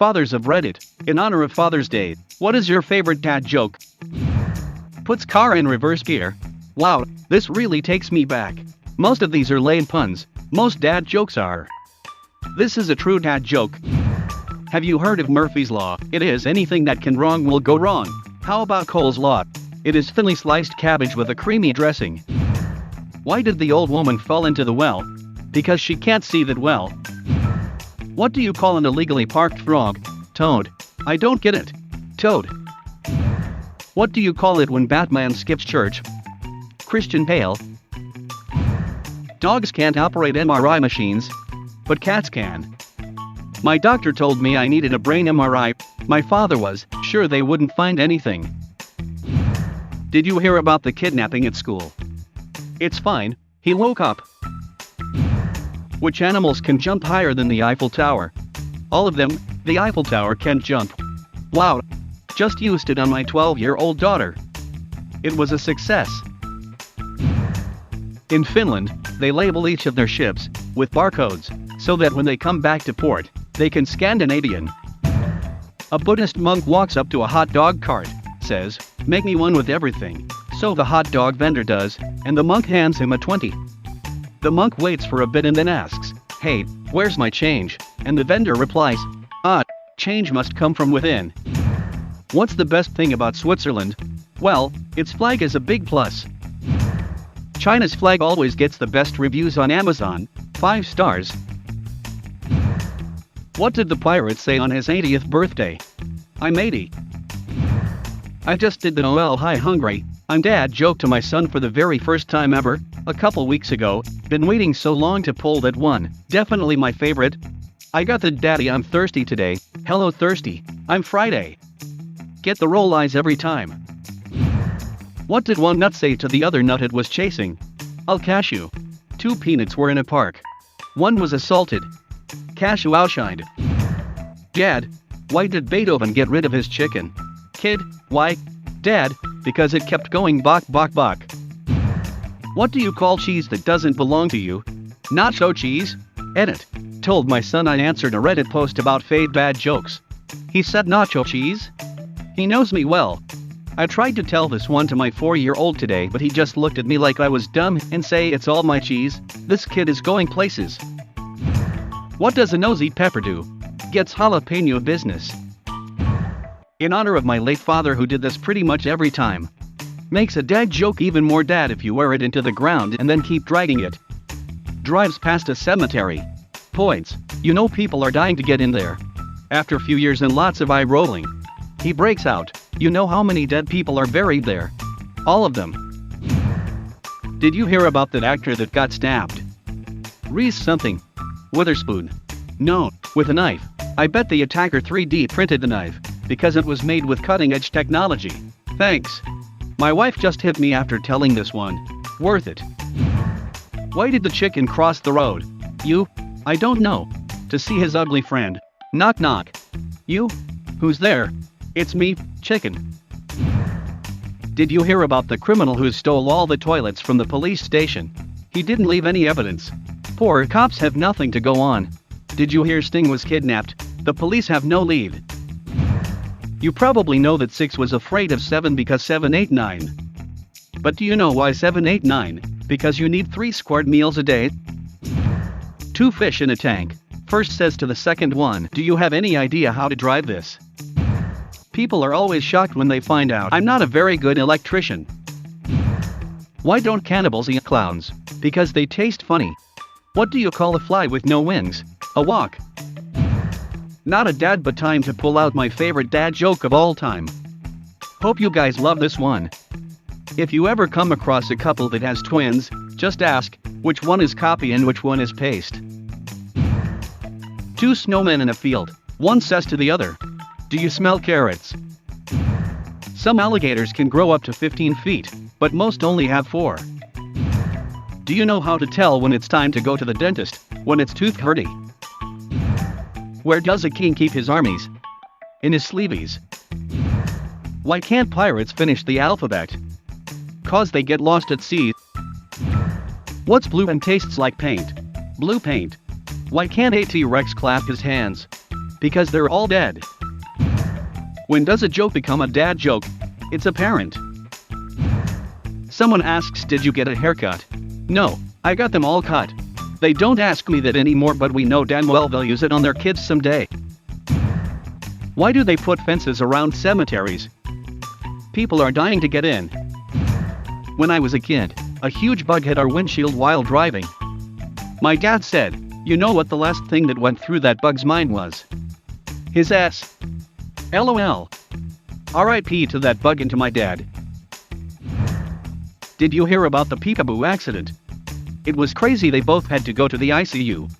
fathers of Reddit, in honor of Father's Day, what is your favorite dad joke? Puts car in reverse gear. Wow, this really takes me back. Most of these are lame puns. Most dad jokes are. This is a true dad joke. Have you heard of Murphy's Law? It is anything that can wrong will go wrong. How about Cole's Law? It is thinly sliced cabbage with a creamy dressing. Why did the old woman fall into the well? Because she can't see that well. What do you call an illegally parked frog? Toad. I don't get it. Toad. What do you call it when Batman skips church? Christian Bale. Dogs can't operate MRI machines, but cats can. My doctor told me I needed a brain MRI. My father was sure they wouldn't find anything. Did you hear about the kidnapping at school? It's fine, he woke up. Which animals can jump higher than the Eiffel Tower? All of them. The Eiffel Tower can't jump. Wow. Just used it on my 12-year-old daughter. It was a success. In Finland, they label each of their ships with barcodes so that when they come back to port, they can Scandinavian. A Buddhist monk walks up to a hot dog cart, says, "Make me one with everything." So the hot dog vendor does, and the monk hands him a 20. The monk waits for a bit and then asks, "Hey, where's my change?" And the vendor replies, "Change must come from within." What's the best thing about Switzerland? Well, its flag is a big plus. China's flag always gets the best reviews on Amazon, 5 stars. What did the pirate say on his 80th birthday? "I'm 80. I just did the Noel Hi Hungry, I'm dad" joke to my son for the very first time ever, a couple weeks ago. Been waiting so long to pull that one, definitely my favorite. I got the "Daddy, I'm thirsty today, hello thirsty, I'm Friday." Get the roll eyes every time. What did one nut say to the other nut it was chasing? "I'll cashew." 2 peanuts were in a park. One was assaulted. Cashew outshined. Dad, why did Beethoven get rid of his chicken? Kid, why? Dad, because it kept going bok bok bok. What do you call cheese that doesn't belong to you? Nacho cheese? Edit. Told my son I answered a Reddit post about fade bad jokes. He said nacho cheese? He knows me well. I tried to tell this one to my 4-year-old today, but he just looked at me like I was dumb and say it's all my cheese. This kid is going places. What does a nosy pepper do? Gets jalapeno business. In honor of my late father who did this pretty much every time. Makes a dad joke even more dad if you wear it into the ground and then keep dragging it. Drives past a cemetery. Points. You know people are dying to get in there. After a few years and lots of eye rolling. He breaks out. You know how many dead people are buried there? All of them. Did you hear about that actor that got stabbed? Reese something. Witherspoon. No, with a knife. I bet the attacker 3D printed the knife, because it was made with cutting-edge technology. Thanks. My wife just hit me after telling this one. Worth it. Why did the chicken cross the road? I don't know. To see his ugly friend. Knock knock. You? Who's there? It's me, chicken. Did you hear about the criminal who stole all the toilets from the police station? He didn't leave any evidence. Poor cops have nothing to go on. Did you hear Sting was kidnapped? The police have no lead. You probably know that 6 was afraid of 7 because 7 ate 9. But do you know why 7 ate 9? Because you need 3 squared meals a day. 2 fish in a tank. First says to the second one, "Do you have any idea how to drive this?" People are always shocked when they find out I'm not a very good electrician. Why don't cannibals eat clowns? Because they taste funny. What do you call a fly with no wings? A walk. Not a dad, but time to pull out my favorite dad joke of all time. Hope you guys love this one. If you ever come across a couple that has twins, just ask, which one is copy and which one is paste. 2 snowmen in a field. One says to the other, "Do you smell carrots?" Some alligators can grow up to 15 feet, but most only have 4. Do you know how to tell when it's time to go to the dentist, when it's tooth hurty? Where does a king keep his armies? In his sleeveys. Why can't pirates finish the alphabet? 'Cause they get lost at sea. What's blue and tastes like paint? Blue paint. Why can't a T-Rex clap his hands? Because they're all dead. When does a joke become a dad joke? It's apparent. Someone asks, did you get a haircut? No, I got them all cut. They don't ask me that anymore, but we know damn well they'll use it on their kids someday. Why do they put fences around cemeteries? People are dying to get in. When I was a kid, a huge bug hit our windshield while driving. My dad said, you know what the last thing that went through that bug's mind was? His ass. LOL. RIP to that bug and to my dad. Did you hear about the Peekaboo accident? It was crazy, they both had to go to the ICU.